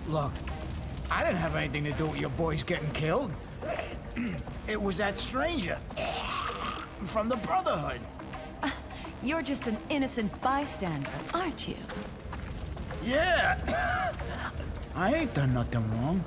Look, I didn't have anything to do with your boys getting killed. It was that stranger from the Brotherhood. You're just an innocent bystander, aren't you? Yeah. I ain't done nothing wrong.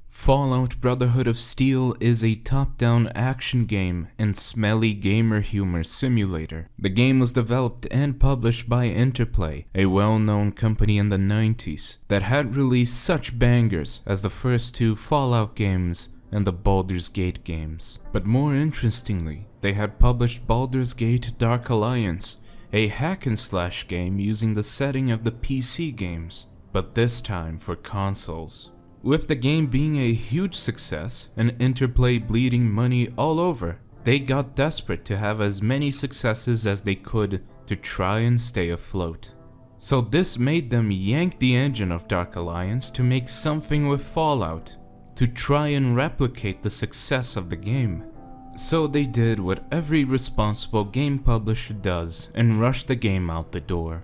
Fallout Brotherhood of Steel is a top-down action game and smelly gamer humor simulator. The game was developed and published by Interplay, a well-known company in the 90s that had released such bangers as the first two Fallout games and the Baldur's Gate games. But more interestingly, they had published Baldur's Gate Dark Alliance, a hack-and-slash game using the setting of the PC games, but this time for consoles. With the game being a huge success and Interplay bleeding money all over, they got desperate to have as many successes as they could to try and stay afloat. So this made them yank the engine of Dark Alliance to make something with Fallout, to try and replicate the success of the game. So they did what every responsible game publisher does and rushed the game out the door.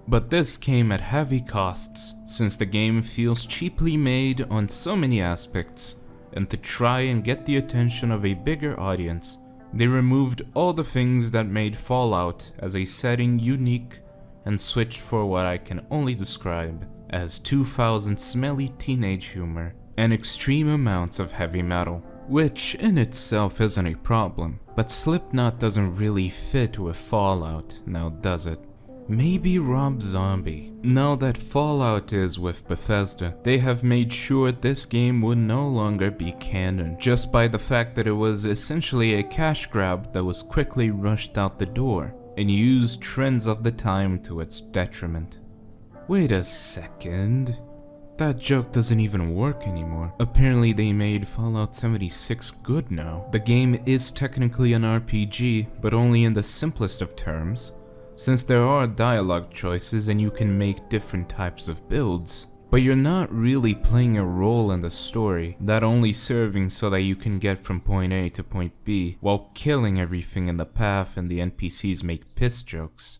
But this came at heavy costs, since the game feels cheaply made on so many aspects, and to try and get the attention of a bigger audience, they removed all the things that made Fallout as a setting unique and switched for what I can only describe as 2000 smelly teenage humor and extreme amounts of heavy metal, which in itself isn't a problem, but Slipknot doesn't really fit with Fallout, now does it? Maybe Rob Zombie. Now that Fallout is with Bethesda, they have made sure this game would no longer be canon, just by the fact that it was essentially a cash grab that was quickly rushed out the door, and used trends of the time to its detriment. Wait a second. That joke doesn't even work anymore. Apparently they made Fallout 76 good now. The game is technically an RPG, but only in the simplest of terms, since there are dialogue choices and you can make different types of builds. But you're not really playing a role in the story, that only serving so that you can get from point A to point B, while killing everything in the path and the NPCs make piss jokes.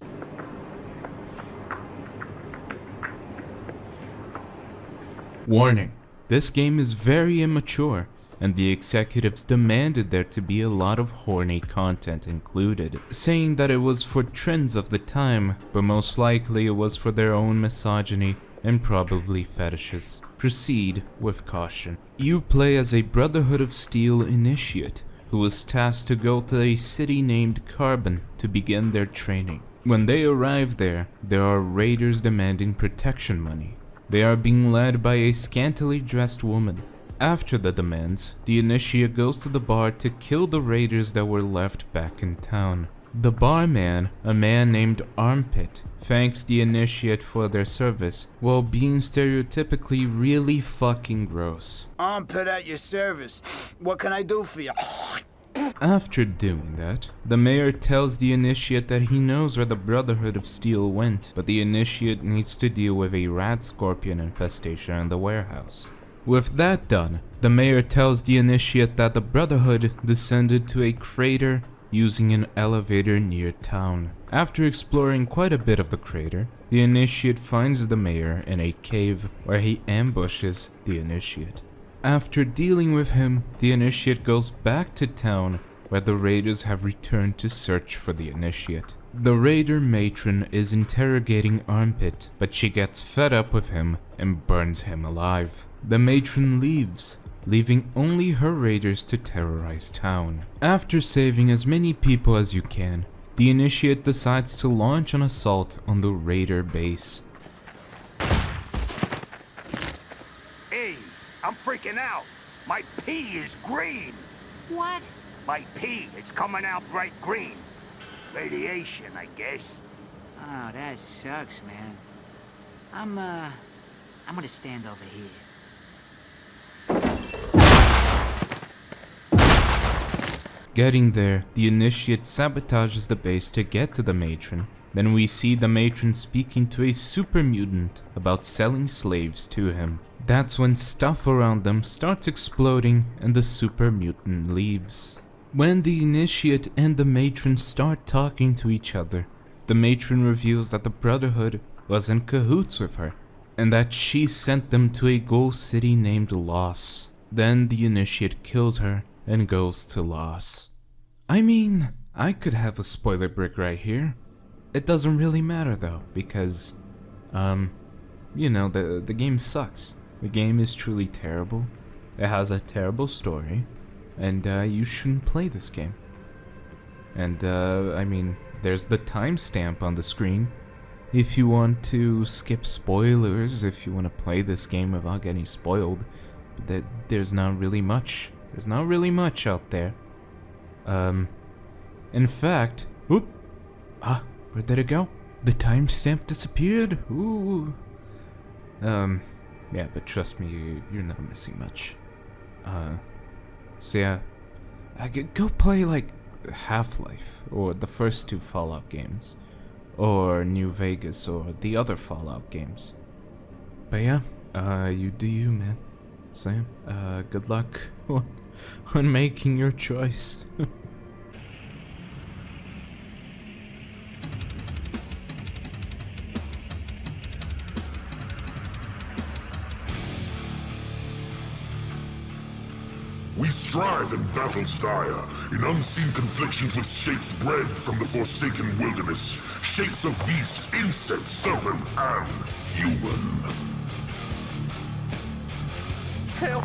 Warning, this game is very immature, and the executives demanded there to be a lot of horny content included, saying that it was for trends of the time, but most likely it was for their own misogyny and probably fetishes. Proceed with caution. You play as a Brotherhood of Steel initiate, who is tasked to go to a city named Carbon to begin their training. When they arrive there are raiders demanding protection money. They are being led by a scantily dressed woman. After the demands, the initiate goes to the bar to kill the raiders that were left back in town. The barman, a man named Armpit, thanks the initiate for their service while being stereotypically really fucking gross. Armpit at your service. What can I do for you? After doing that, the mayor tells the initiate that he knows where the Brotherhood of Steel went, but the initiate needs to deal with a rat scorpion infestation in the warehouse. With that done, the mayor tells the initiate that the Brotherhood descended to a crater using an elevator near town. After exploring quite a bit of the crater, the initiate finds the mayor in a cave where he ambushes the initiate. After dealing with him, the initiate goes back to town where the raiders have returned to search for the initiate. The raider matron is interrogating Armpit, but she gets fed up with him and burns him alive. The matron leaves, leaving only her raiders to terrorize town. After saving as many people as you can, the initiate decides to launch an assault on the raider base. Hey, I'm freaking out. My pee is green. What? My pee, it's coming out bright green. Radiation, I guess. Oh, that sucks, man. I'm gonna stand over here. Getting there, the initiate sabotages the base to get to the matron. Then we see the matron speaking to a super mutant about selling slaves to him. That's when stuff around them starts exploding and the super mutant leaves. When the initiate and the matron start talking to each other, the matron reveals that the Brotherhood was in cahoots with her, and that she sent them to a ghoul city named Loss. Then the initiate kills her and goes to Loss. I mean, I could have a spoiler brick right here. It doesn't really matter though, because, you know, the game sucks. The game is truly terrible. It has a terrible story, and you shouldn't play this game. And I mean, there's the timestamp on the screen. If you want to skip spoilers, if you want to play this game without getting spoiled, there's not really much. There's not really much out there. In fact, where did it go? The timestamp disappeared. Ooh. Yeah, but trust me, you're not missing much. So yeah, go play like Half-Life or the first 2 Fallout games, or New Vegas or the other Fallout games. But yeah, you do you, man. Sam, good luck on making your choice. We strive in battles dire, in unseen conflictions with shapes bred from the forsaken wilderness. Shapes of beast, insect, serpent, and human. Help!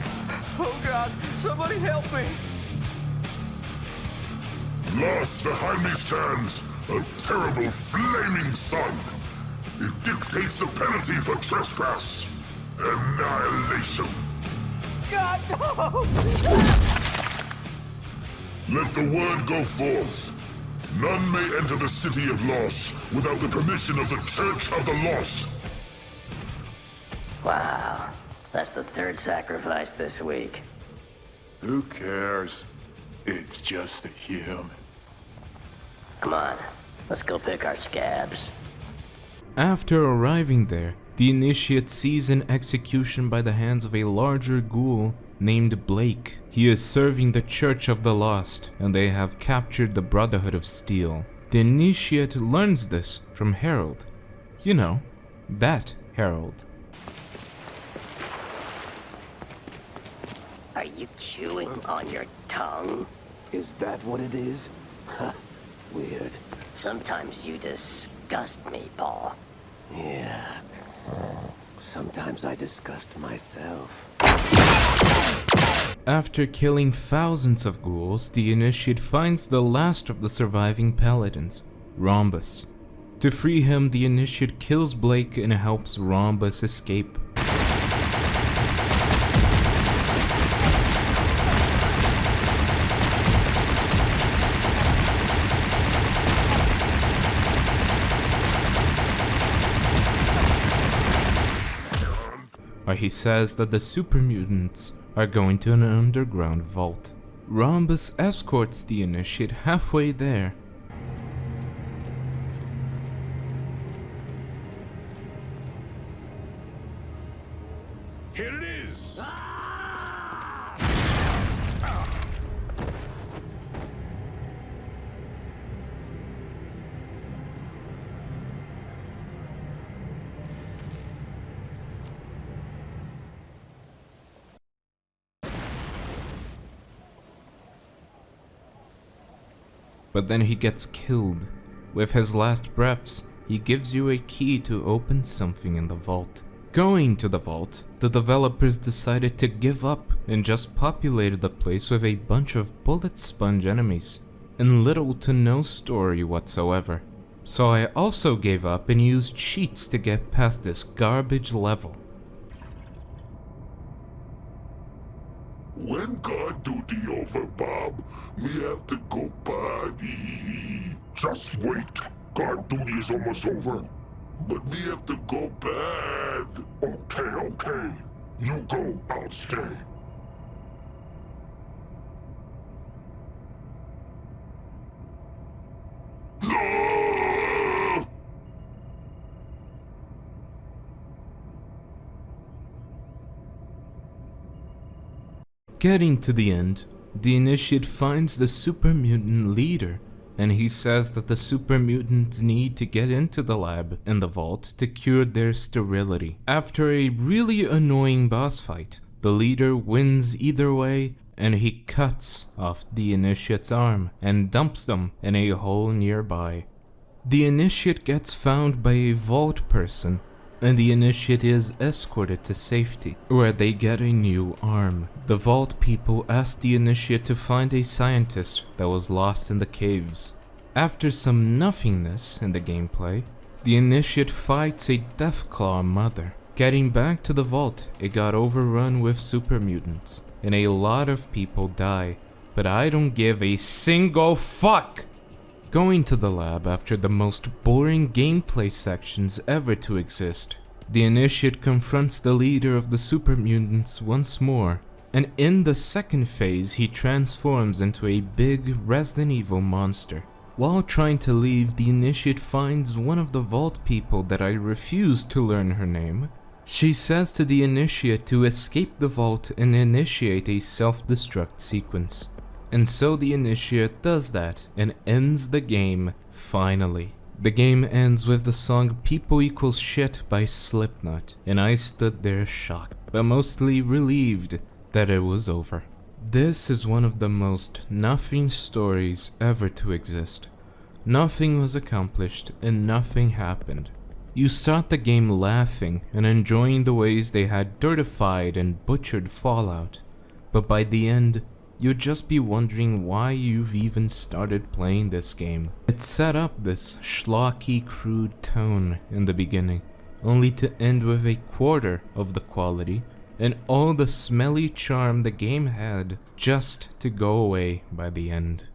Oh God, somebody help me! Lost behind me stands a terrible flaming sun. It dictates the penalty for trespass. Annihilation. God, no! Let the word go forth. None may enter the city of Lost without the permission of the Church of the Lost. Wow. That's the 3rd sacrifice this week. Who cares? It's just a human. Come on. Let's go pick our scabs. After arriving there, the initiate sees an execution by the hands of a larger ghoul named Blake. He is serving the Church of the Lost, and they have captured the Brotherhood of Steel. The initiate learns this from Harold. You know, that Harold. Are you chewing on your tongue? Is that what it is? Weird. Sometimes you disgust me, Paul. Yeah. Sometimes I disgust myself. After killing thousands of ghouls, the initiate finds the last of the surviving paladins, Rhombus. To free him, the initiate kills Blake and helps Rhombus escape. Where he says that the super mutants are going to an underground vault. Rhombus escorts the initiate halfway there. Here it is! But then he gets killed. With his last breaths, he gives you a key to open something in the vault. Going to the vault, the developers decided to give up and just populated the place with a bunch of bullet sponge enemies, and little to no story whatsoever. So I also gave up and used cheats to get past this garbage level. When guard duty over, Bob, me have to go body. Just wait. Guard duty is almost over. But me have to go bad. Okay. You go, I'll stay. No! Getting to the end, the initiate finds the super mutant leader, and he says that the super mutants need to get into the lab in the vault to cure their sterility. After a really annoying boss fight, the leader wins either way, and he cuts off the initiate's arm and dumps them in a hole nearby. The initiate gets found by a vault person, and the initiate is escorted to safety, where they get a new arm. The vault people ask the initiate to find a scientist that was lost in the caves. After some nothingness in the gameplay, the initiate fights a Deathclaw mother. Getting back to the vault, it got overrun with super mutants, and a lot of people die, but I don't give a single fuck! Going to the lab after the most boring gameplay sections ever to exist, the initiate confronts the leader of the super mutants once more, and in the second phase he transforms into a big Resident Evil monster. While trying to leave, the initiate finds one of the vault people that I refuse to learn her name. She says to the initiate to escape the vault and initiate a self-destruct sequence. And so the initiate does that and ends the game finally. The game ends with the song People Equals Shit by Slipknot, and I stood there shocked, but mostly relieved that it was over. This is one of the most nothing stories ever to exist. Nothing was accomplished and nothing happened. You start the game laughing and enjoying the ways they had dirtified and butchered Fallout, but by the end, you'd just be wondering why you've even started playing this game. It set up this schlocky, crude tone in the beginning, only to end with a quarter of the quality and all the smelly charm the game had just to go away by the end.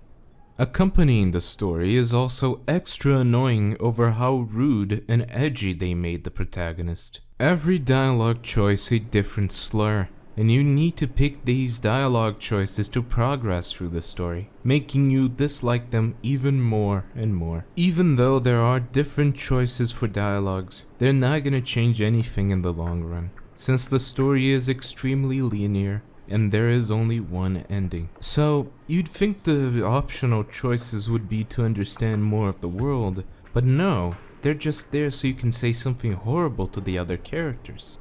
Accompanying the story is also extra annoying over how rude and edgy they made the protagonist. Every dialogue choice a different slur, and you need to pick these dialogue choices to progress through the story, making you dislike them even more and more. Even though there are different choices for dialogues, they're not gonna change anything in the long run, since the story is extremely linear and there is only one ending. So, you'd think the optional choices would be to understand more of the world, but no, they're just there so you can say something horrible to the other characters.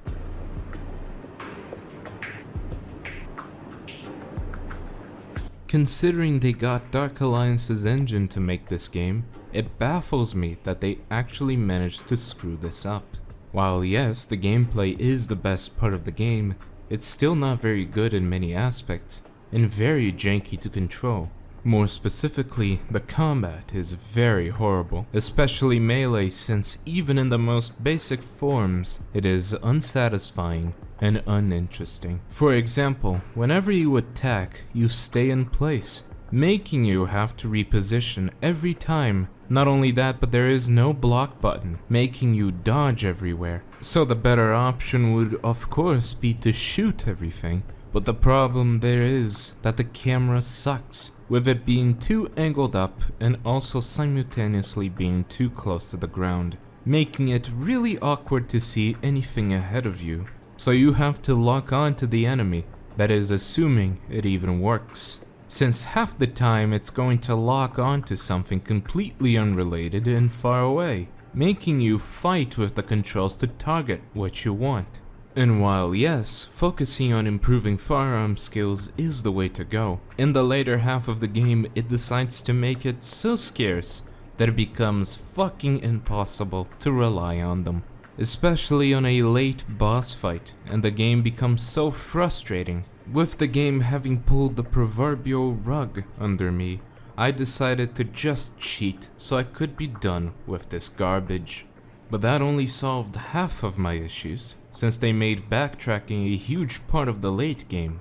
Considering they got Dark Alliance's engine to make this game, it baffles me that they actually managed to screw this up. While yes, the gameplay is the best part of the game, it's still not very good in many aspects, and very janky to control. More specifically, the combat is very horrible, especially melee, since even in the most basic forms, it is unsatisfying and uninteresting. For example, whenever you attack, you stay in place, making you have to reposition every time. Not only that, but there is no block button, making you dodge everywhere. So the better option would of course be to shoot everything. But the problem there is that the camera sucks, with it being too angled up and also simultaneously being too close to the ground, making it really awkward to see anything ahead of you. So you have to lock on to the enemy, that is assuming it even works, since half the time it's going to lock onto something completely unrelated and far away, making you fight with the controls to target what you want. And while yes, focusing on improving firearm skills is the way to go, in the later half of the game it decides to make it so scarce that it becomes fucking impossible to rely on them. Especially on a late boss fight, and the game becomes so frustrating. With the game having pulled the proverbial rug under me, I decided to just cheat so I could be done with this garbage. But that only solved half of my issues, since they made backtracking a huge part of the late game.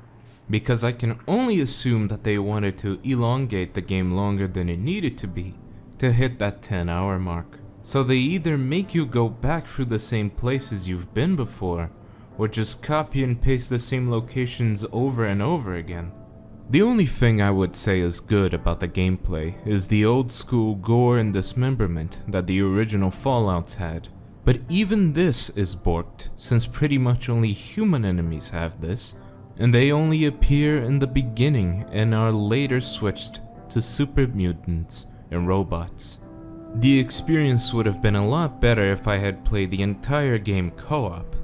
Because I can only assume that they wanted to elongate the game longer than it needed to be, to hit that 10-hour mark. So they either make you go back through the same places you've been before, or just copy and paste the same locations over and over again. The only thing I would say is good about the gameplay is the old school gore and dismemberment that the original Fallouts had, but even this is borked, since pretty much only human enemies have this, and they only appear in the beginning and are later switched to super mutants and robots. The experience would have been a lot better if I had played the entire game co-op,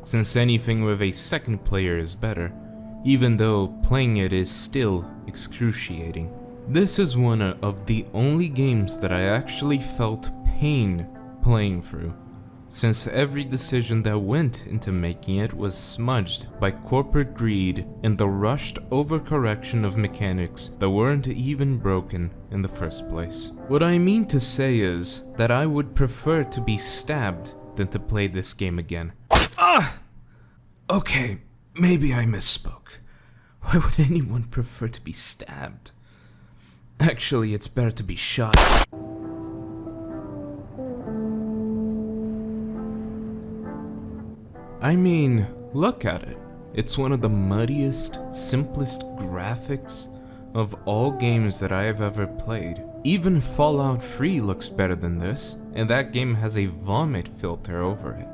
since anything with a second player is better, even though playing it is still excruciating. This is one of the only games that I actually felt pain playing through, since every decision that went into making it was smudged by corporate greed and the rushed overcorrection of mechanics that weren't even broken in the first place. What I mean to say is that I would prefer to be stabbed than to play this game again. Okay, maybe I misspoke. Why would anyone prefer to be stabbed? Actually, it's better to be shot. I mean, look at it. It's one of the muddiest, simplest graphics of all games that I have ever played. Even Fallout 3 looks better than this, and that game has a vomit filter over it.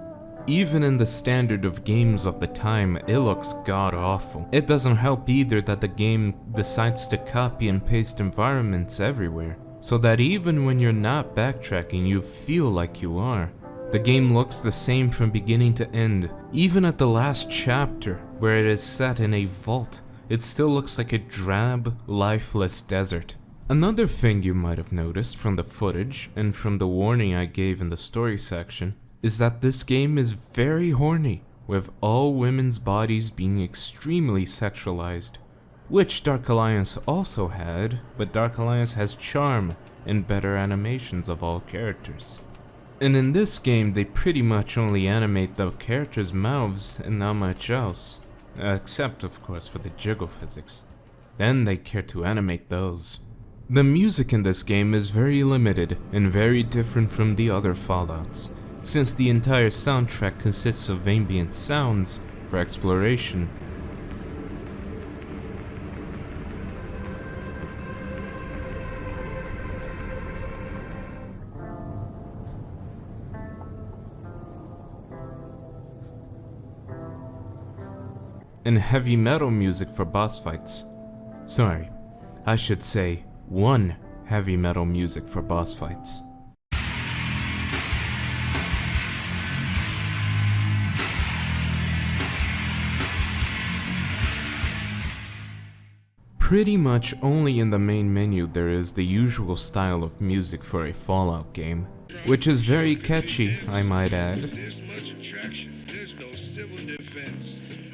Even in the standard of games of the time, it looks god-awful. It doesn't help either that the game decides to copy and paste environments everywhere, so that even when you're not backtracking, you feel like you are. The game looks the same from beginning to end. Even at the last chapter, where it is set in a vault, it still looks like a drab, lifeless desert. Another thing you might have noticed from the footage and from the warning I gave in the story section is that this game is very horny, with all women's bodies being extremely sexualized, which Dark Alliance also had, but Dark Alliance has charm and better animations of all characters. And in this game, they pretty much only animate the characters' mouths and not much else, except of course for the jiggle physics. Then they care to animate those. The music in this game is very limited and very different from the other Fallouts, since the entire soundtrack consists of ambient sounds for exploration. And heavy metal music for boss fights. Sorry, I should say one heavy metal music for boss fights. Pretty much only in the main menu there is the usual style of music for a Fallout game, which is very catchy, I might add. There's much attraction. There's no civil defense.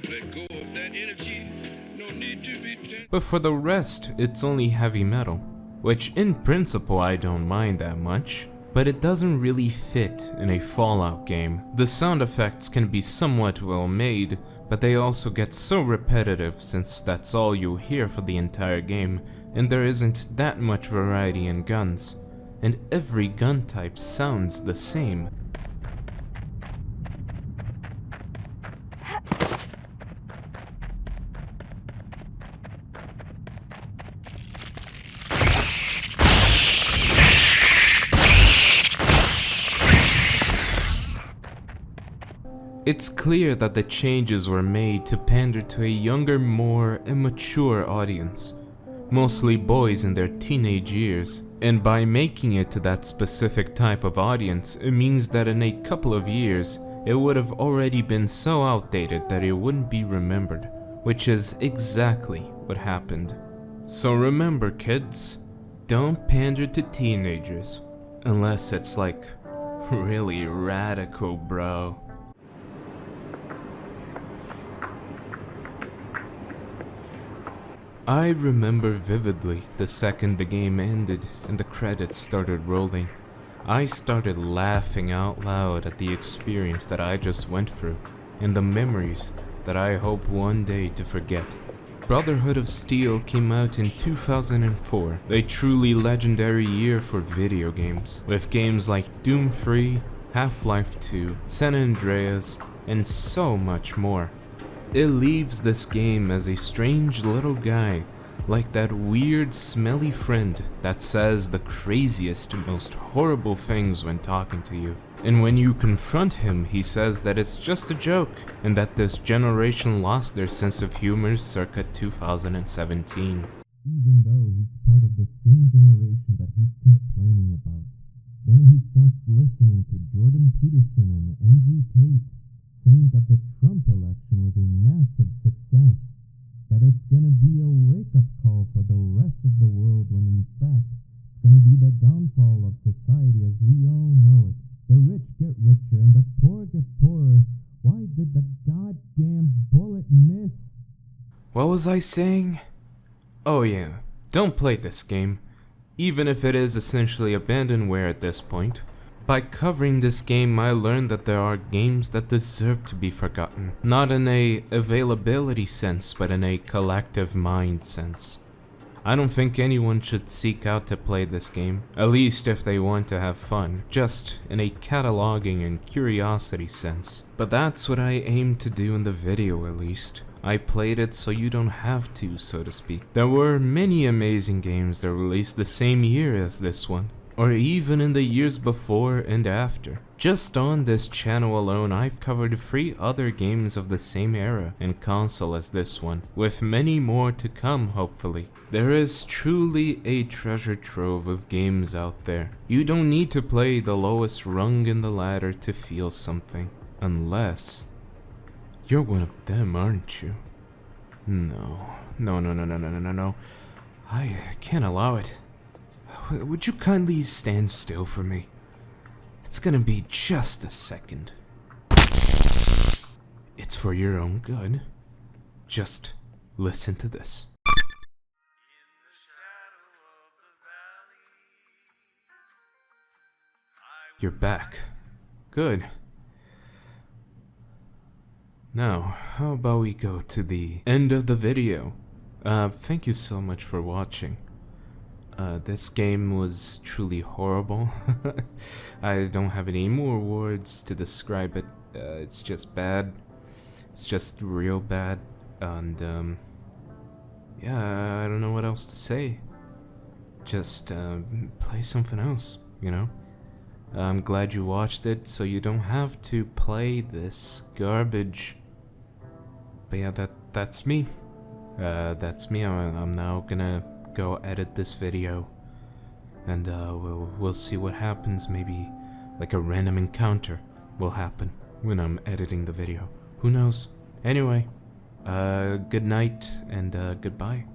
Let go of that energy. No need to be tense. But for the rest, it's only heavy metal, which in principle I don't mind that much, but it doesn't really fit in a Fallout game. The sound effects can be somewhat well made, but they also get so repetitive since that's all you hear for the entire game, and there isn't that much variety in guns, and every gun type sounds the same. It's clear that the changes were made to pander to a younger, more immature audience, mostly boys in their teenage years, and by making it to that specific type of audience, it means that in a couple of years, it would have already been so outdated that it wouldn't be remembered, which is exactly what happened. So remember kids, don't pander to teenagers, unless it's like really radical, bro. I remember vividly the second the game ended and the credits started rolling. I started laughing out loud at the experience that I just went through and the memories that I hope one day to forget. Brotherhood of Steel came out in 2004, a truly legendary year for video games, with games like Doom 3, Half-Life 2, San Andreas, and so much more. It leaves this game as a strange little guy like that weird smelly friend that says the craziest, most horrible things when talking to you. And when you confront him, he says that it's just a joke, and that this generation lost their sense of humor circa 2017. Even though he's part of the same generation that he's complaining about. Then he starts listening to Jordan Peterson and Andrew Tate, saying that the Trump election was a massive success, that it's gonna be a wake-up call for the rest of the world when in fact, it's gonna be the downfall of society as we all know it. The rich get richer and the poor get poorer. Why did the goddamn bullet miss? What was I saying? Oh yeah, don't play this game, even if it is essentially abandonware at this point. By covering this game, I learned that there are games that deserve to be forgotten. Not in a availability sense, but in a collective mind sense. I don't think anyone should seek out to play this game, at least if they want to have fun, just in a cataloging and curiosity sense. But that's what I aim to do in the video at least. I played it so you don't have to, so to speak. There were many amazing games that released the same year as this one, or even in the years before and after. Just on this channel alone, I've covered 3 other games of the same era and console as this one, with many more to come hopefully. There is truly a treasure trove of games out there. You don't need to play the lowest rung in the ladder to feel something, unless you're one of them, aren't you? No. I can't allow it. Would you kindly stand still for me? It's gonna be just a second. It's for your own good. Just listen to this. You're back. Good. Now, how about we go to the end of the video? Thank you so much for watching. This game was truly horrible. I don't have any more words to describe it. It's just bad. It's just real bad. And, yeah, I don't know what else to say. Just, play something else, you know? I'm glad you watched it, so you don't have to play this garbage. But yeah, that's me. That's me. I'm now gonna go edit this video, and we'll see what happens. Maybe like a random encounter will happen when I'm editing the video. Who knows? Anyway, good night and goodbye.